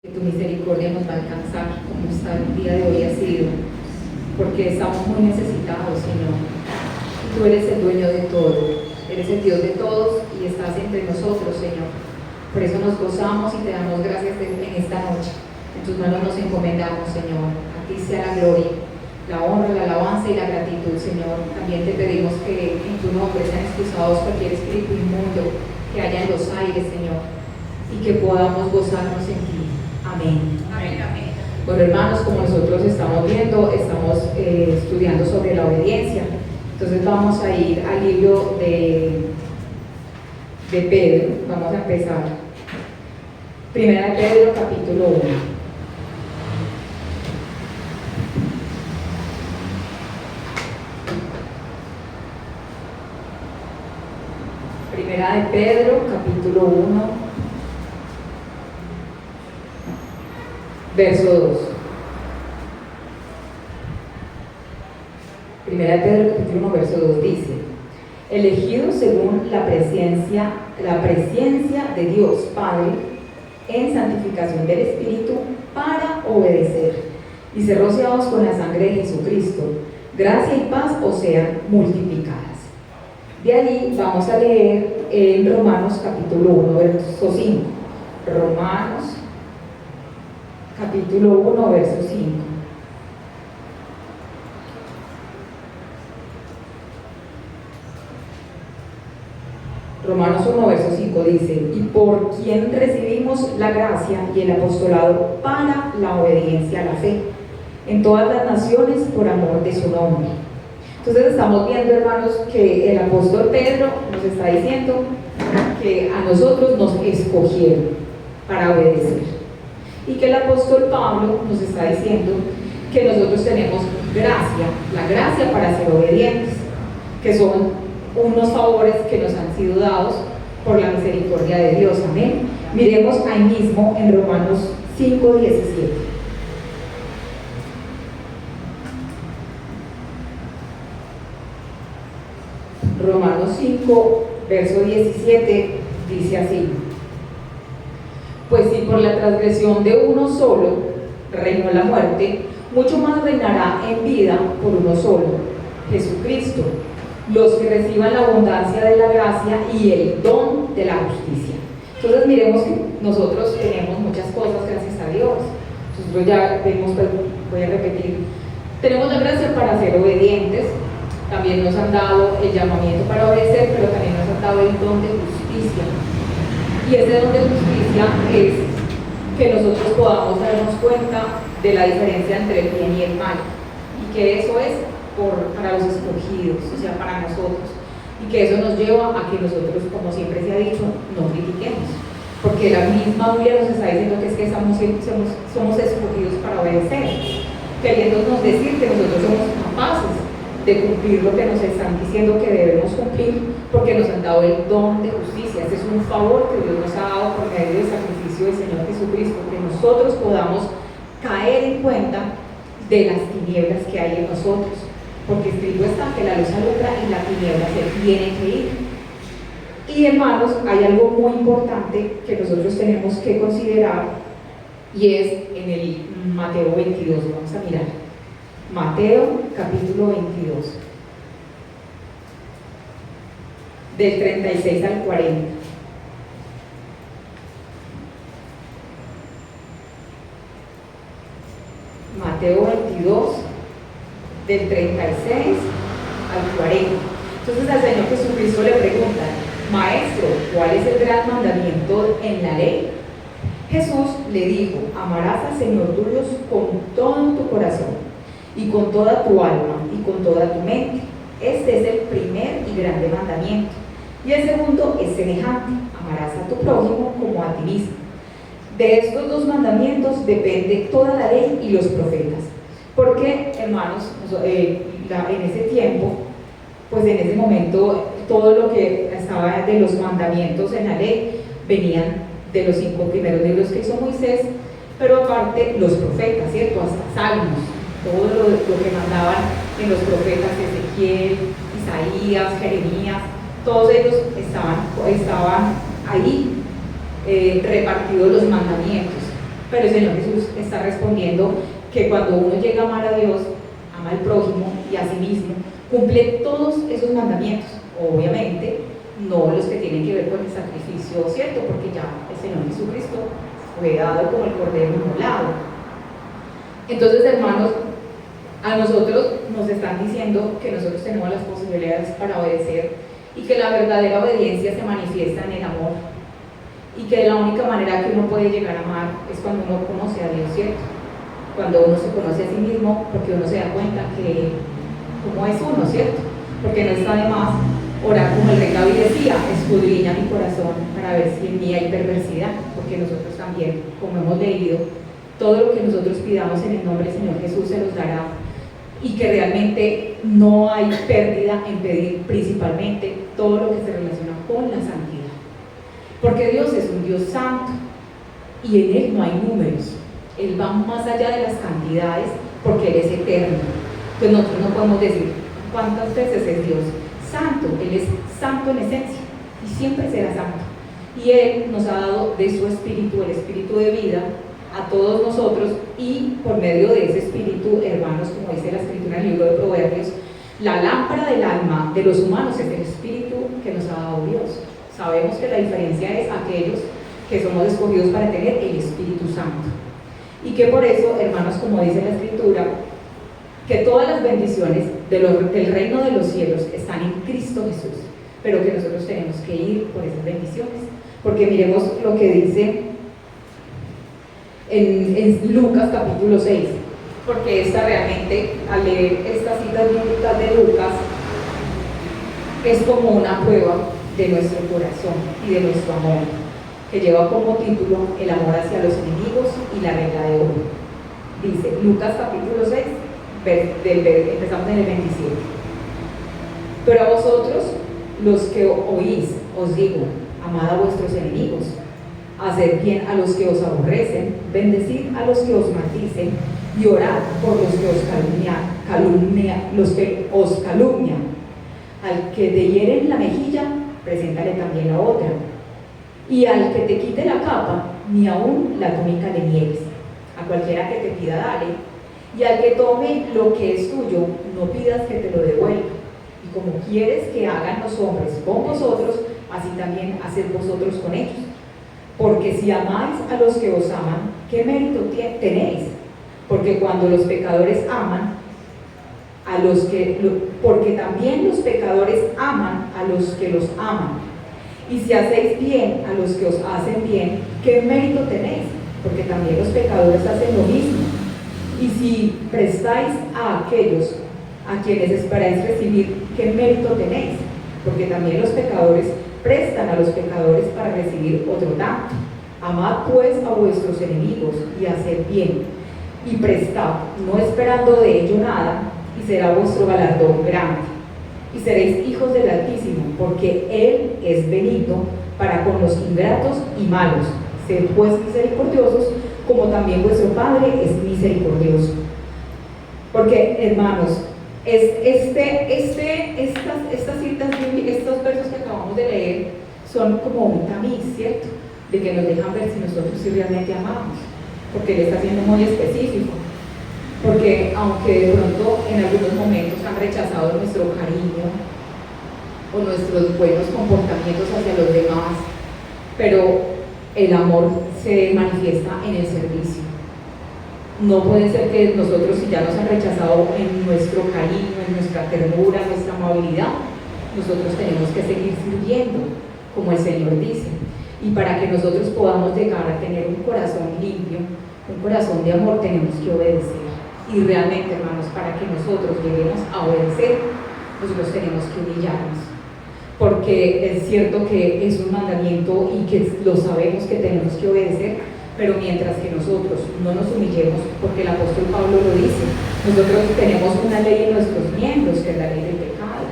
Que tu misericordia nos va a alcanzar como está el día de hoy ha sido, porque estamos muy necesitados, Señor. Y tú eres el dueño de todo, eres el Dios de todos y estás entre nosotros, Señor. Por eso nos gozamos y te damos gracias en esta noche. En tus manos nos encomendamos, Señor. A ti sea la gloria, la honra, la alabanza y la gratitud, Señor. También te pedimos que en tu nombre sean expulsados cualquier espíritu inmundo que haya en los aires, Señor, y que podamos gozarnos en ti. Amén. Amén, amén. Bueno, hermanos, como nosotros estamos viendo, estamos estudiando sobre la obediencia. Entonces vamos a ir al libro de Pedro. Vamos a empezar. Primera de Pedro, capítulo 1. Primera de Pedro, capítulo 1. Verso 2. Primera de Pedro, capítulo 1, verso 2 dice: elegidos según la presencia de Dios Padre en santificación del Espíritu para obedecer, y ser rociados con la sangre de Jesucristo, gracia y paz os sean multiplicadas. De allí vamos a leer en Romanos capítulo 1, verso 5. Romanos capítulo 1, verso 5. Romanos 1, verso 5 dice: y por quien recibimos la gracia y el apostolado para la obediencia a la fe, en todas las naciones por amor de su nombre. Entonces estamos viendo, hermanos, que el apóstol Pedro nos está diciendo que a nosotros nos escogieron para obedecer. Y que el apóstol Pablo nos está diciendo que nosotros tenemos gracia, la gracia para ser obedientes, que son unos favores que nos han sido dados por la misericordia de Dios. Amén. Miremos ahí mismo en Romanos 5:17. Romanos 5, verso 17 dice así: pues si por la transgresión de uno solo reinó la muerte, mucho más reinará en vida por uno solo, Jesucristo, los que reciban la abundancia de la gracia y el don de la justicia. Entonces miremos que nosotros tenemos muchas cosas, gracias a Dios. Nosotros ya vemos, voy a repetir, tenemos la gracia para ser obedientes. También nos han dado el llamamiento para obedecer, pero también nos han dado el don de justicia. Y ese don de justicia es que nosotros podamos darnos cuenta de la diferencia entre el bien y el mal, y que eso es para los escogidos, o sea, para nosotros, y que eso nos lleva a que nosotros, como siempre se ha dicho, no critiquemos, porque la misma Biblia nos está diciendo que es que somos escogidos para obedecer, queriéndonos decir que nosotros somos capaces de cumplir lo que nos están diciendo que debemos cumplir, porque nos han dado el don de justicia. Este es un favor que Dios nos ha dado por medio del sacrificio del Señor Jesucristo, que nosotros podamos caer en cuenta de las tinieblas que hay en nosotros, porque escrito está que la luz alumbra y la tiniebla se tiene que ir. Y hermanos, hay algo muy importante que nosotros tenemos que considerar, y es en el Mateo 22. Vamos a mirar Mateo capítulo 22, del 36 al 40. Mateo 22, del 36 al 40. Entonces al Señor Jesucristo le preguntan: Maestro, ¿cuál es el gran mandamiento en la ley? Jesús le dijo: amarás al Señor tu Dios con todo tu corazón, y con toda tu alma, y con toda tu mente. Este es el primer y grande mandamiento. Y el segundo es semejante: amarás a tu prójimo como a ti mismo. De estos dos mandamientos depende toda la ley y los profetas. Porque, hermanos, en ese tiempo, pues en ese momento, todo lo que estaba de los mandamientos en la ley venían de los 5 primeros libros que hizo Moisés, pero aparte los profetas, ¿cierto? Hasta Salmos, todo lo que mandaban en los profetas, Ezequiel, Isaías, Jeremías, todos ellos estaban ahí repartidos los mandamientos. Pero el Señor Jesús está respondiendo que cuando uno llega a amar a Dios, ama al prójimo y a sí mismo, cumple todos esos mandamientos. Obviamente, no los que tienen que ver con el sacrificio, ¿cierto? Porque ya el Señor Jesucristo fue dado como el cordero inmolado. Entonces, hermanos, a nosotros nos están diciendo que nosotros tenemos las posibilidades para obedecer y que la verdadera obediencia se manifiesta en el amor y que la única manera que uno puede llegar a amar es cuando uno conoce a Dios, ¿cierto? Cuando uno se conoce a sí mismo, porque uno se da cuenta que cómo es uno, ¿cierto? Porque no está de más orar como el rey David decía, escudriña mi corazón para ver si en mí hay perversidad, porque nosotros también, como hemos leído, todo lo que nosotros pidamos en el nombre del Señor Jesús se los dará, y que realmente no hay pérdida en pedir principalmente todo lo que se relaciona con la santidad, porque Dios es un Dios santo y en Él no hay números. Él va más allá de las cantidades porque Él es eterno. Entonces nosotros no podemos decir cuántas veces es Dios santo. Él es santo en esencia y siempre será santo, y Él nos ha dado de su espíritu, el espíritu de vida, a todos nosotros, y por medio de ese espíritu, hermanos, como dice la escritura en el libro de Proverbios, la lámpara del alma de los humanos es el espíritu que nos ha dado Dios. Sabemos que la diferencia es aquellos que somos escogidos para tener el Espíritu Santo, y que por eso, hermanos, como dice la escritura, que todas las bendiciones del reino de los cielos están en Cristo Jesús, pero que nosotros tenemos que ir por esas bendiciones, porque miremos lo que dice en Lucas capítulo 6, porque esta realmente, al leer estas citas bíblicas de Lucas, es como una prueba de nuestro corazón y de nuestro amor, que lleva como título el amor hacia los enemigos y la regla de oro. Dice Lucas capítulo 6, empezamos en el 27. Pero a vosotros, los que oís, os digo, amad a vuestros enemigos, haced bien a los que os aborrecen, bendecid a los que os maldicen, y orad por los que os calumnian. Al que te hiere en la mejilla, preséntale también la otra, y al que te quite la capa, ni aun la túnica le niegues. A cualquiera que te pida, dale, y al que tome lo que es tuyo, no pidas que te lo devuelva. Y como quieres que hagan los hombres con vosotros, así también haced vosotros con ellos. Porque si amáis a los que os aman, ¿qué mérito tenéis? Porque cuando los pecadores aman porque también los pecadores aman a los que los aman. Y si hacéis bien a los que os hacen bien, ¿qué mérito tenéis? Porque también los pecadores hacen lo mismo. Y si prestáis a aquellos a quienes esperáis recibir, ¿qué mérito tenéis? Porque también los pecadores prestan a los pecadores para recibir otro tanto. Amad pues a vuestros enemigos y haced bien, y prestad, no esperando de ello nada, y será vuestro galardón grande, y seréis hijos del Altísimo, porque Él es benigno para con los ingratos y malos. Sed pues misericordiosos, como también vuestro Padre es misericordioso. Porque, hermanos, estas citas, estos versos que acabamos de leer, son como un tamiz, ¿cierto? De que nos dejan ver si nosotros sí realmente amamos, porque Él está siendo muy específico. Porque aunque de pronto en algunos momentos han rechazado nuestro cariño o nuestros buenos comportamientos hacia los demás, pero el amor se manifiesta en el servicio. No puede ser que nosotros, si ya nos han rechazado en nuestro cariño, en nuestra ternura, en nuestra amabilidad, nosotros tenemos que seguir sirviendo, como el Señor dice. Y para que nosotros podamos llegar a tener un corazón limpio, un corazón de amor, tenemos que obedecer. Y realmente, hermanos, para que nosotros lleguemos a obedecer, nosotros tenemos que humillarnos. Porque es cierto que es un mandamiento y que lo sabemos que tenemos que obedecer, pero mientras que nosotros no nos humillemos, porque el apóstol Pablo lo dice, nosotros tenemos una ley en nuestros miembros, que es la ley del pecado,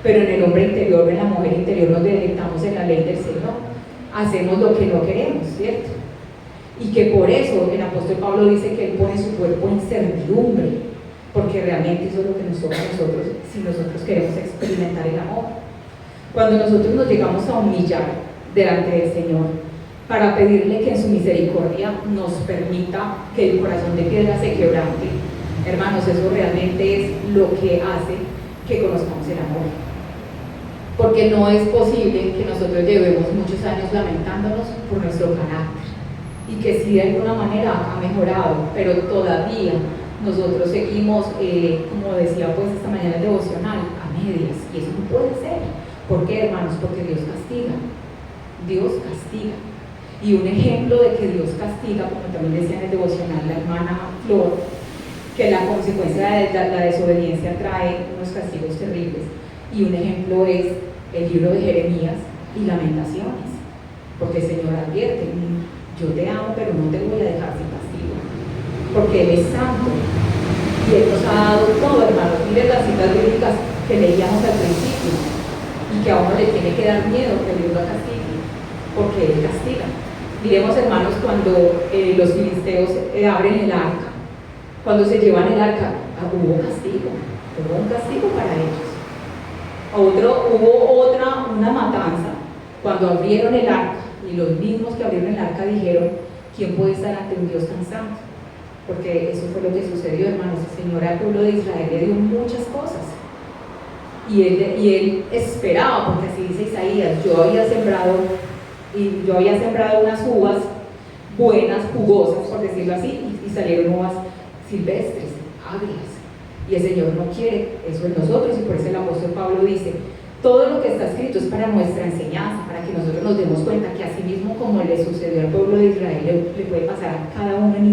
pero en el hombre interior, en la mujer interior, nos deleitamos en la ley del Señor, hacemos lo que no queremos, ¿cierto? Y que por eso el apóstol Pablo dice que Él pone su cuerpo en servidumbre, porque realmente eso es lo que nos toca a nosotros, si nosotros queremos experimentar el amor. Cuando nosotros nos llegamos a humillar delante del Señor, para pedirle que en su misericordia nos permita que el corazón de piedra se quebrante. Hermanos, eso realmente es lo que hace que conozcamos el amor. Porque no es posible que nosotros llevemos muchos años lamentándonos por nuestro carácter y que sí de alguna manera ha mejorado, pero todavía nosotros seguimos, como decía pues esta mañana el devocional, a medias, y eso no puede ser. ¿Por qué, hermanos? Porque Dios castiga. Dios castiga. Y un ejemplo de que Dios castiga, como también decía en el devocional la hermana Flor, que la consecuencia de la desobediencia trae unos castigos terribles. Y un ejemplo es el libro de Jeremías y Lamentaciones, porque el Señor advierte: yo te amo, pero no te voy a dejar sin castigo, porque Él es santo y Él nos ha dado todo, hermanos. Miren las citas bíblicas que leíamos al principio y que a uno le tiene que dar miedo que Dios lo castigue, porque Él castiga. Miremos, hermanos, cuando los filisteos abren el arca, cuando se llevan el arca, hubo un castigo para ellos. Hubo una matanza cuando abrieron el arca, y los mismos que abrieron el arca dijeron: ¿quién puede estar ante un Dios tan santo? Porque eso fue lo que sucedió, hermanos. El Señor al pueblo de Israel le dio muchas cosas, y él esperaba, porque así dice Isaías: yo había sembrado unas uvas buenas, jugosas, por decirlo así, y salieron uvas silvestres, agrias. Y el Señor no quiere eso en nosotros, y por eso el apóstol Pablo dice: todo lo que está escrito es para nuestra enseñanza, para que nosotros nos demos cuenta que así mismo como le sucedió al pueblo de Israel, le puede pasar a cada uno en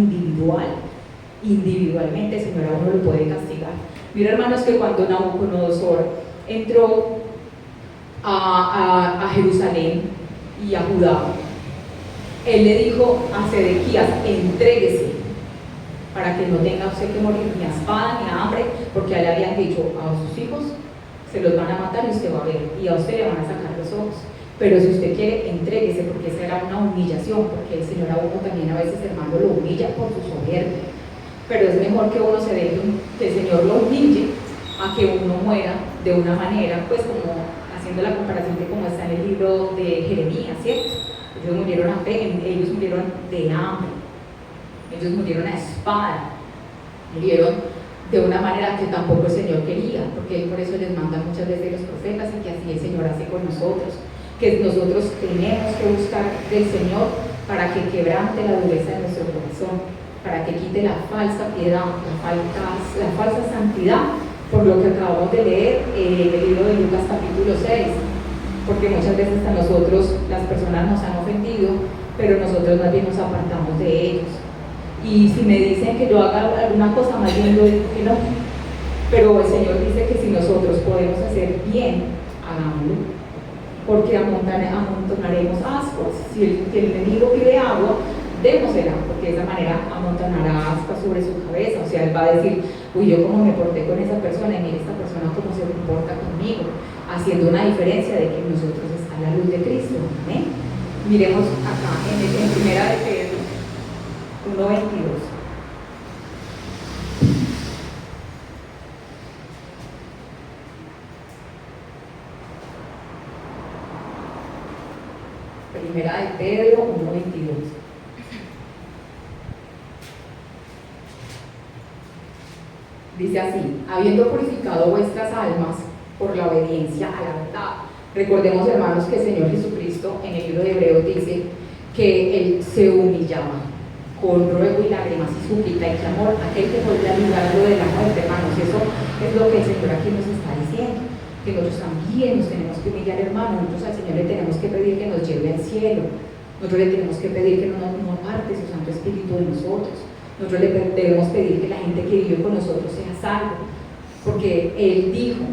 individualmente el Señor a uno lo puede castigar. Mira, hermanos, que cuando Nabucodonosor entró a Jerusalén y a Judá, él le dijo a Sedequías: entréguese, para que no tenga usted que morir ni a espada ni a hambre, porque a él le habían dicho: a sus hijos se los van a matar y usted va a ver, y a usted le van a sacar los ojos, pero si usted quiere, entréguese, porque esa era una humillación, porque el Señor a uno también a veces, hermano, lo humilla por su soberbia, pero es mejor que uno se deje, que el Señor lo humille, a que uno muera de una manera, pues como haciendo la comparación de como está en el libro de Jeremías, ¿cierto? Ellos murieron de hambre, ellos murieron a espada, murieron de una manera que tampoco el Señor quería, porque Él por eso les manda muchas veces los profetas, y que así el Señor hace con nosotros, que nosotros tenemos que buscar del Señor para que quebrante la dureza de nuestro corazón, para que quite la falsa piedad, la falsa santidad, por lo que acabamos de leer en el libro de Lucas capítulo 6, porque muchas veces a nosotros las personas nos han ofendido, pero nosotros más bien nos apartamos de ellos. Y si me dicen que yo haga alguna cosa, más bien yo digo que no. Pero el Señor dice que si nosotros podemos hacer bien, hagámoslo, porque amontonaremos ascuas. Si el enemigo pide agua, démosela, porque de esa manera amontonará ascuas sobre su cabeza. O sea, él va a decir: uy, yo como me porté con esa persona, y mire esta persona cómo se comporta conmigo, haciendo una diferencia de que nosotros está la luz de Cristo. ¿Amén? Miremos acá en primera de Pedro 1:22. Primera de Pedro 1:22. Dice así: habiendo purificado vuestras almas por la obediencia a la verdad. Recordemos, hermanos, que el Señor Jesucristo en el libro de Hebreos dice que Él se humillaba con ruego y lágrimas y súplica y clamor a aquel que podría librarlo de la muerte, hermanos. Eso es lo que el Señor aquí nos está diciendo, que nosotros también nos tenemos que humillar, hermanos. Nosotros al Señor le tenemos que pedir que nos lleve al cielo, nosotros le tenemos que pedir que no aparte su Santo Espíritu de nosotros, nosotros le debemos pedir que la gente que vive con nosotros sea salvo, porque Él dijo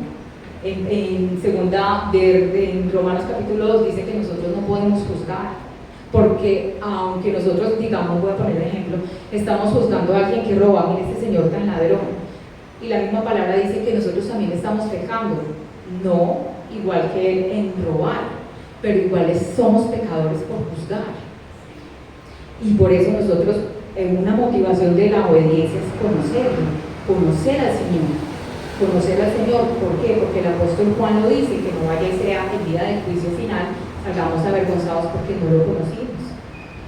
en Romanos capítulo 2, dice que nosotros no podemos juzgar, porque aunque nosotros digamos, voy a poner un ejemplo, estamos juzgando a alguien que roba, mire este señor tan ladrón, y la misma palabra dice que nosotros también estamos pecando, no igual que él en robar, pero iguales somos pecadores por juzgar. Y por eso nosotros, en una motivación de la obediencia, es conocer al Señor. ¿Por qué? Porque el apóstol Juan lo dice, que no vaya y sea el día del juicio final salgamos avergonzados porque no lo conocimos.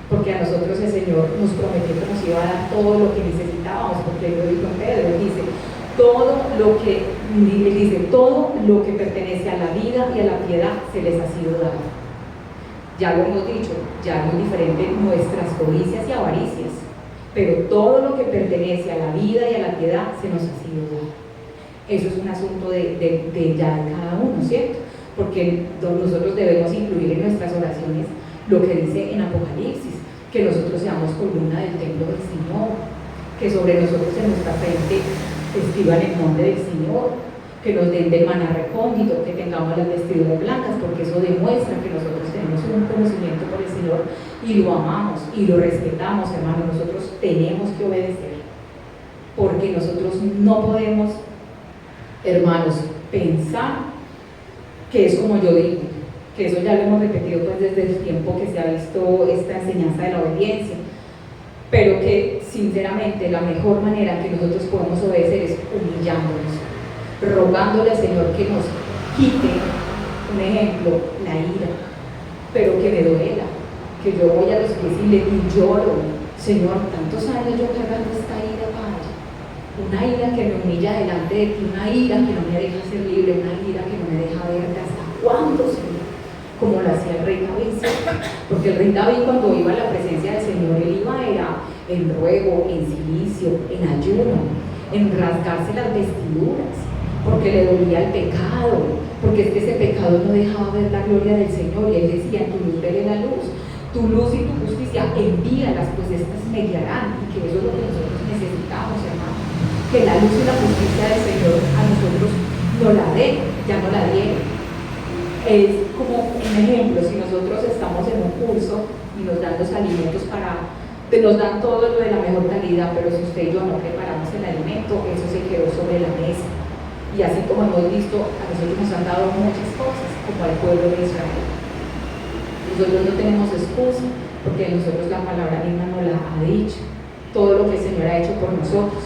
porque a nosotros el Señor nos prometió que nos iba a dar todo lo que necesitábamos, porque Él lo dijo en Pedro, Él dice, todo lo que pertenece a la vida y a la piedad se les ha sido dado. Ya lo hemos dicho, ya es muy diferente nuestras codicias y avaricias, pero todo lo que pertenece a la vida y a la piedad se nos ha sido dado. Eso es un asunto de ya de cada uno, ¿cierto? Porque nosotros debemos incluir en nuestras oraciones lo que dice en Apocalipsis, que nosotros seamos columna del templo del Señor, que sobre nosotros en nuestra frente escriban el nombre del Señor, que nos den del maná recóndito, que tengamos las vestiduras blancas, porque eso demuestra que nosotros tenemos un conocimiento por el Señor y lo amamos y lo respetamos, hermanos. Nosotros tenemos que obedecer, porque nosotros no podemos, hermanos, pensar que es como yo digo, que eso ya lo hemos repetido pues desde el tiempo que se ha visto esta enseñanza de la obediencia, pero que sinceramente la mejor manera en que nosotros podemos obedecer es humillándonos, rogándole al Señor que nos quite, un ejemplo, la ira, pero que me duela, que yo voy a los pies y lloro, Señor, tantos años yo cargando esta ira, Padre, una ira que me humilla delante de ti, una ira que no me deja ser libre, una ira que no me deja verte. ¿Hasta cuándo, Señor? Como lo hacía el rey David, porque el rey David, cuando iba a la presencia del Señor, él iba era en ruego, en silicio, en ayuno, en rasgarse las vestiduras, porque le dolía el pecado, porque es que ese pecado no dejaba ver la gloria del Señor, y él decía, tu luz veré la luz, tu luz y tu justicia envíalas, pues estas me guiarán, y que eso es lo que nosotros necesitamos, hermano, que la luz y la justicia del Señor a nosotros no la den, ya no la dieron. Es como un ejemplo, si nosotros estamos en un curso y nos dan los alimentos nos dan todo lo de la mejor calidad, pero si usted y yo no preparamos el alimento, eso se quedó sobre la mesa. Y así como hemos visto, a nosotros nos han dado muchas cosas, como al pueblo de Israel. Nosotros no tenemos excusa, porque nosotros la palabra misma nos la ha dicho, todo lo que el Señor ha hecho por nosotros.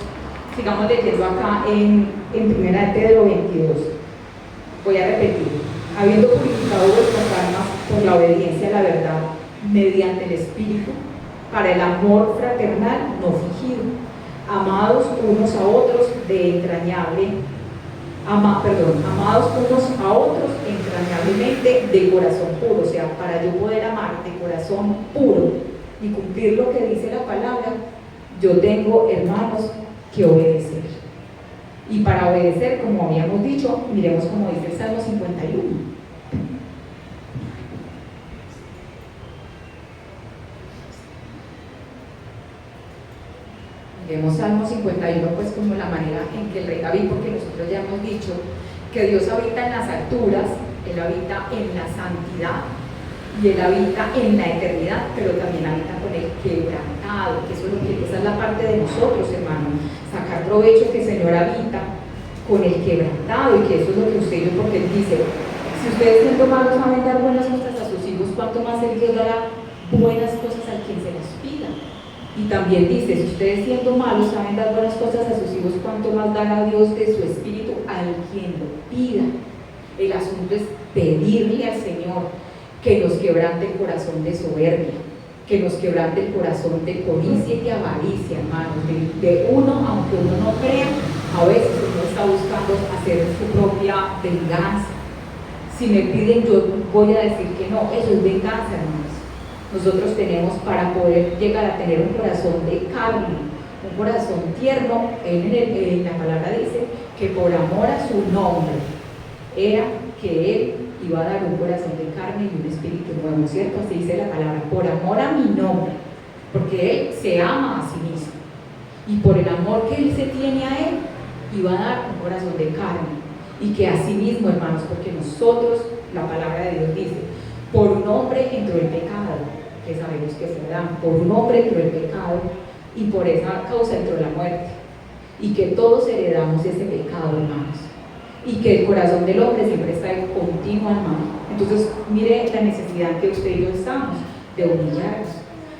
Sigamos leyendo acá en 1 Pedro 22. Voy a repetir. Habiendo purificado vuestras almas por la obediencia a la verdad, mediante el Espíritu, para el amor fraternal no fingido, amados unos a otros entrañablemente de corazón puro. O sea, para yo poder amar de corazón puro y cumplir lo que dice la palabra, yo tengo, hermanos, que obedecer. Y para obedecer, como habíamos dicho, miremos como dice el Salmo 51. Miremos Salmo 51, pues como la manera en que el rey David, porque nosotros ya hemos dicho que Dios habita en las alturas, Él habita en la santidad y Él habita en la eternidad, pero también habita con el quebrantado, que esa es la parte de nosotros, hermanos, sacar provecho que el Señor habita con el quebrantado, y que eso es lo que usted y yo, porque Él dice, si ustedes siendo malos saben dar buenas cosas a sus hijos, ¿cuánto más el Dios dará buenas cosas a quien se las pida? Y también dice, si ustedes siendo malos saben dar buenas cosas a sus hijos, ¿cuánto más dará Dios de su espíritu al quien lo pida? El asunto es pedirle al Señor que nos quebrante el corazón de soberbia, que nos quebrante el corazón de codicia y de avaricia, hermanos, de uno, aunque uno no crea, a veces uno está buscando hacer su propia venganza. Si me piden, yo voy a decir que no, eso es venganza, hermanos. Nosotros tenemos, para poder llegar a tener un corazón de carne, un corazón tierno, en la palabra dice que por amor a su nombre era que Él iba a dar un corazón de carne y un espíritu nuevo, ¿cierto? Así dice la palabra, por amor a mi nombre, porque Él se ama a sí mismo, y por el amor que Él se tiene a Él, iba a dar un corazón de carne, y que a sí mismo, hermanos, porque nosotros, la palabra de Dios dice, por un hombre entró el pecado, que sabemos que se da, por un hombre entró el pecado, y por esa causa entró la muerte, y que todos heredamos ese pecado, hermanos, y que el corazón del hombre siempre está en continua hermano. Entonces, mire la necesidad que usted y yo estamos de humillarnos,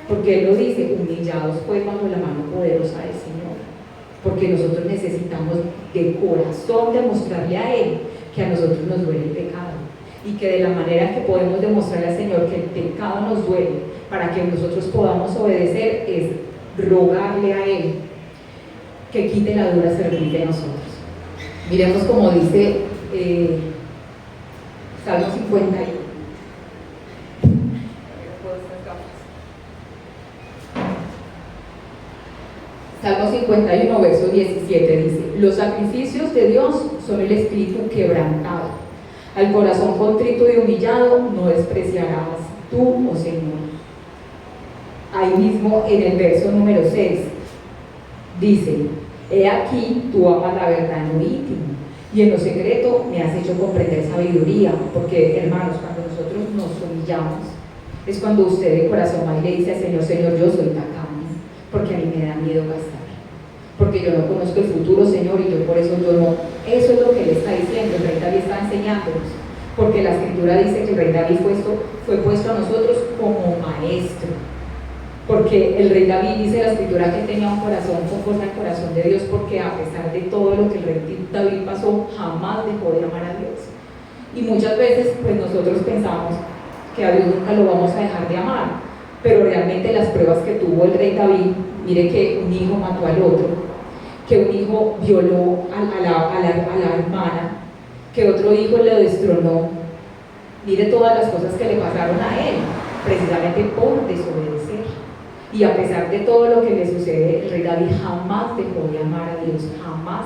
porque Él lo dice, humillados pues bajo la mano poderosa del Señor, porque nosotros necesitamos de corazón demostrarle a Él que a nosotros nos duele el pecado, y que de la manera que podemos demostrarle al Señor que el pecado nos duele, para que nosotros podamos obedecer es rogarle a Él que quite la dura cerviz de nosotros. Miremos como dice Salmo 51. Salmo 51, verso 17 dice: los sacrificios de Dios son el espíritu quebrantado. Al corazón contrito y humillado no despreciarás tú, oh Señor. Ahí mismo en el verso número 6 dice: he aquí, tú amas la verdad en lo íntimo, y en lo secreto me has hecho comprender sabiduría. Porque, hermanos, cuando nosotros nos humillamos, es cuando usted de corazón va y le dice al Señor: Señor, yo soy tacaño, porque a mí me da miedo gastar, porque yo no conozco el futuro, Señor, y yo por eso yo no. Eso es lo que Él está diciendo, el rey David está enseñándonos, porque la escritura dice que el rey David fue puesto a nosotros como maestro, porque el rey David dice la escritura que tenía un corazón conforme al corazón de Dios, porque a pesar de todo lo que el rey David pasó, jamás dejó de amar a Dios. Y muchas veces pues nosotros pensamos que a Dios nunca lo vamos a dejar de amar, pero realmente las pruebas que tuvo el rey David, mire que un hijo mató al otro, que un hijo violó a la hermana, que otro hijo le destronó, mire todas las cosas que le pasaron a él, precisamente por desobedecer. Y a pesar de todo lo que le sucede, el rey David jamás dejó de amar a Dios, jamás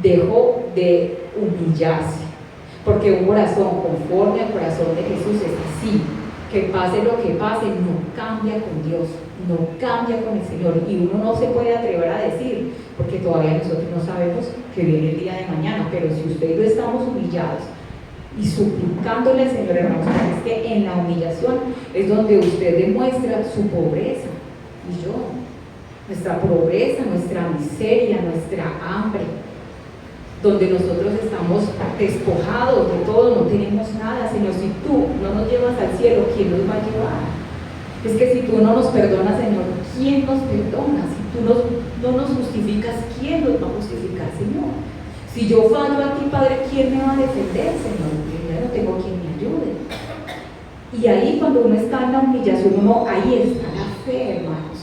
dejó de humillarse, porque un corazón conforme al corazón de Jesús es así, que pase lo que pase, no cambia con Dios, no cambia con el Señor, y uno no se puede atrever a decir, porque todavía nosotros no sabemos que viene el día de mañana, pero si usted y yo estamos humillados y suplicándole al Señor, hermanos, porque es que en la humillación es donde usted demuestra su pobreza, y yo, nuestra pobreza, nuestra miseria, nuestra hambre, donde nosotros estamos despojados de todo, no tenemos nada. Señor, si tú no nos llevas al cielo, ¿quién nos va a llevar? Es que si tú no nos perdonas, Señor, ¿quién nos perdona? Si tú no nos justificas, ¿quién nos va a justificar, Señor? Si yo fallo a ti, Padre, ¿quién me va a defender, Señor? Yo no tengo quien me ayude. Y ahí cuando uno está en la humillación, ahí está la fe, hermanos,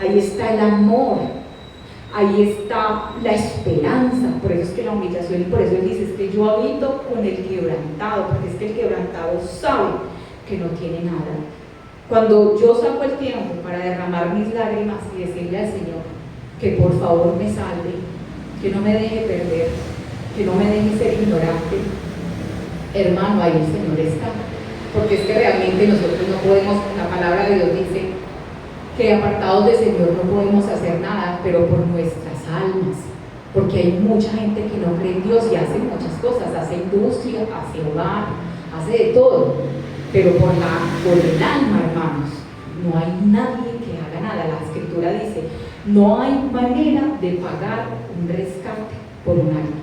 ahí está el amor, ahí está la esperanza. Por eso es que la humillación, y por eso Él dice, es que yo habito con el quebrantado, porque es que el quebrantado sabe que no tiene nada. Cuando yo saco el tiempo para derramar mis lágrimas y decirle al Señor que por favor me salve, que no me deje perder, que no me deje ser ignorante, hermano, ahí el Señor está. Porque es que realmente nosotros no podemos, la palabra de Dios dice que apartados del Señor no podemos hacer nada, pero por nuestras almas, porque hay mucha gente que no cree en Dios y hace muchas cosas, hace industria, hace hogar, hace de todo, pero por el alma, hermanos, no hay nadie que haga nada. La escritura dice, no hay manera de pagar un rescate por un alma,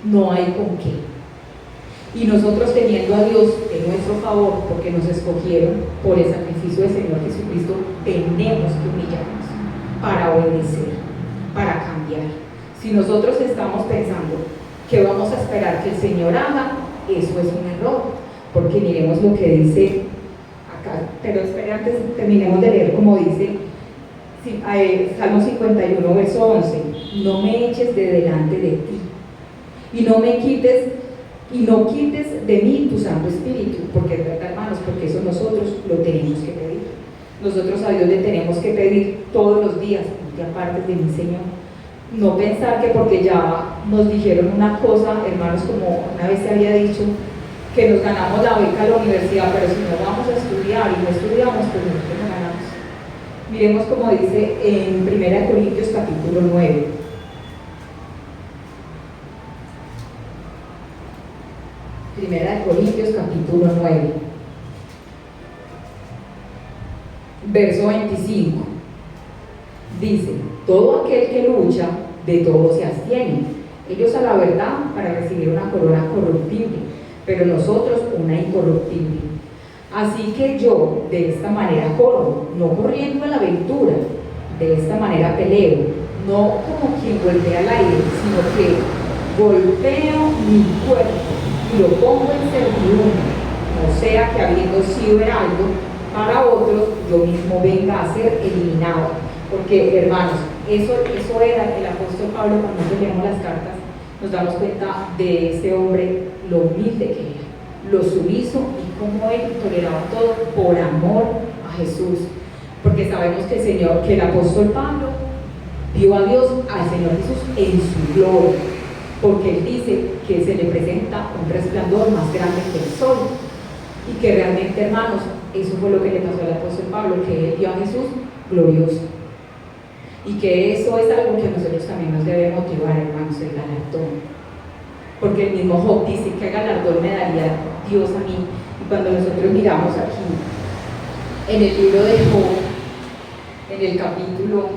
no hay con qué. Y nosotros, teniendo a Dios en nuestro favor, porque nos escogieron por el sacrificio del Señor Jesucristo, tenemos que humillarnos para obedecer, para cambiar. Si nosotros estamos pensando que vamos a esperar que el Señor haga, eso es un error, porque miremos lo que dice acá. Pero espera, antes terminemos de leer como dice Salmo 51, verso 11: no me eches de delante de ti, y no quites de mí tu Santo Espíritu, porque es verdad, hermanos, porque eso nosotros lo tenemos que pedir. Nosotros a Dios le tenemos que pedir todos los días: no te apartes de mi Señor. No pensar que porque ya nos dijeron una cosa, hermanos, como una vez se había dicho, que nos ganamos la beca a la universidad, pero si no vamos a estudiar y no estudiamos, pues nosotros no ganamos. Miremos como dice en 1 Corintios capítulo 9. Primera de Corintios capítulo 9, verso 25, dice: todo aquel que lucha, de todo se abstiene. Ellos a la verdad para recibir una corona corruptible, pero nosotros una incorruptible. Así que yo de esta manera corro, no corriendo a la aventura, de esta manera peleo, no como quien golpea al aire, sino que golpeo mi cuerpo y lo pongo en servidumbre, no sea que habiendo sido heraldo, para otros, yo mismo venga a ser eliminado. Porque, hermanos, eso era el apóstol Pablo. Cuando nosotros leemos las cartas, nos damos cuenta de ese hombre, lo humilde que era, lo sumiso y cómo él toleraba todo por amor a Jesús. Porque sabemos que el apóstol Pablo vio a Dios, al Señor Jesús, en su gloria, porque él dice que se le presenta un resplandor más grande que el sol, y que realmente, hermanos, eso fue lo que le pasó al apóstol Pablo, que él vio a Jesús glorioso, y que eso es algo que a nosotros también nos debe motivar, hermanos, el galardón, porque el mismo Job dice: ¿qué galardón me daría Dios a mí? Y cuando nosotros miramos aquí en el libro de Job, en el capítulo,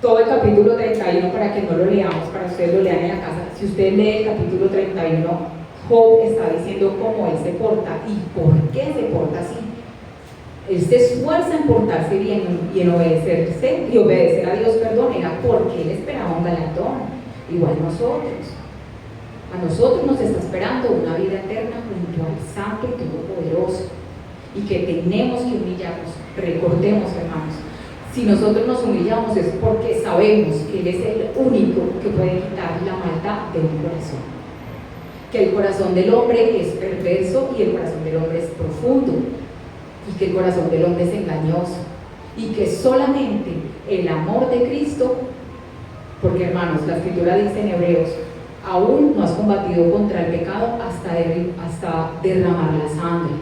todo el capítulo 31, para que no lo leamos, para que ustedes lo lean en la casa, si usted lee el capítulo 31, Job está diciendo cómo él se porta y por qué se porta así. Él se esfuerza en portarse bien y en obedecerse y obedecer a Dios, perdón, era porque él esperaba un galardón, igual nosotros. A nosotros nos está esperando una vida eterna junto al Santo y Todopoderoso, y que tenemos que humillarnos. Recordemos, hermanos, si nosotros nos humillamos es porque sabemos que Él es el único que puede quitar la maldad de un corazón, que el corazón del hombre es perverso y el corazón del hombre es profundo, y que el corazón del hombre es engañoso, y que solamente el amor de Cristo, porque, hermanos, la Escritura dice en Hebreos: aún no has combatido contra el pecado hasta derramar la sangre,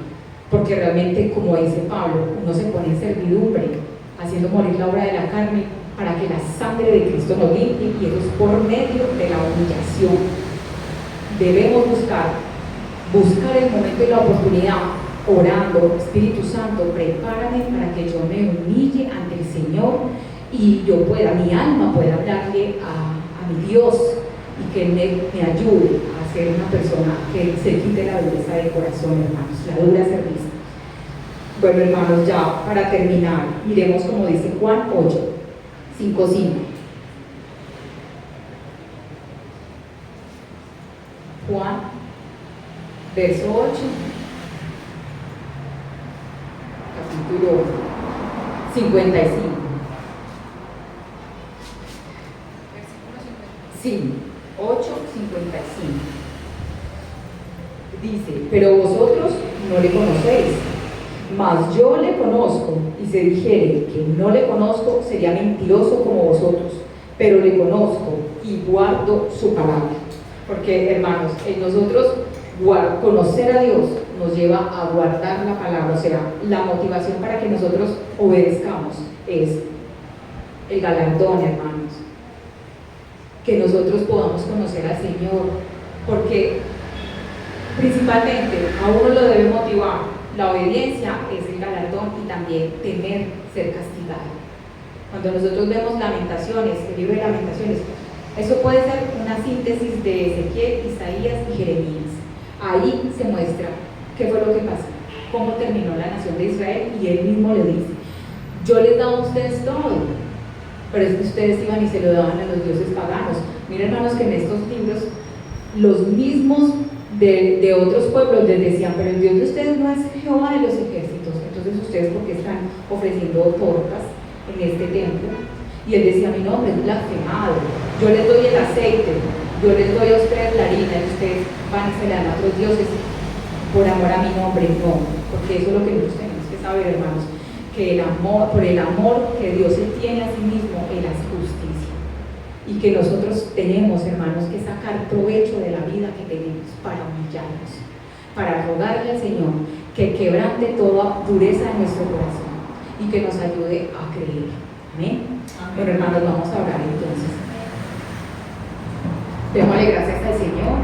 porque realmente, como dice Pablo, uno se pone en servidumbre, haciendo morir la obra de la carne, para que la sangre de Cristo nos limpie, y eso es por medio de la humillación. Debemos buscar el momento y la oportunidad, orando: Espíritu Santo, prepárame para que yo me humille ante el Señor y mi alma pueda hablarle a mi Dios, y que Él me ayude a ser una persona que se quite la dureza del corazón, hermanos, la dura cerviz. Bueno, hermanos, ya para terminar, miremos como dice Juan 8, 5. Juan, verso 8, capítulo 55. Sí, 8:55. Dice: pero vosotros no le conocéis, mas yo le conozco, y si dijere que no le conozco, sería mentiroso como vosotros, pero le conozco y guardo su palabra. Porque, hermanos, en nosotros conocer a Dios nos lleva a guardar la palabra. O sea, la motivación para que nosotros obedezcamos es el galardón, hermanos, que nosotros podamos conocer al Señor, porque principalmente a uno lo debe motivar la obediencia, es el galardón, y también temer ser castigado. Cuando nosotros vemos Lamentaciones, el libro de Lamentaciones, eso puede ser una síntesis de Ezequiel, Isaías y Jeremías. Ahí se muestra qué fue lo que pasó, cómo terminó la nación de Israel, y él mismo le dice: yo les daba a ustedes todo, pero es que ustedes iban y se lo daban a los dioses paganos. Miren, hermanos, que en estos libros los mismos de otros pueblos les decían: pero el Dios de ustedes no es Jehová de los ejércitos, entonces ustedes ¿por qué están ofreciendo tortas en este templo? Y él decía: mi nombre es blasfemado, yo les doy el aceite, yo les doy a ustedes la harina, y ustedes van y se la dan a otros dioses por amor a mi nombre. No, porque eso es lo que nosotros tenemos que saber, hermanos, que por el amor que Dios se tiene a sí mismo, Él hace justicia, y que nosotros tenemos, hermanos, que sacar provecho de la vida que tenemos para humillarnos, para rogarle al Señor que quebrante toda dureza de nuestro corazón y que nos ayude a creer. Amén. Bueno, hermanos, vamos a orar entonces. Démosle gracias al Señor.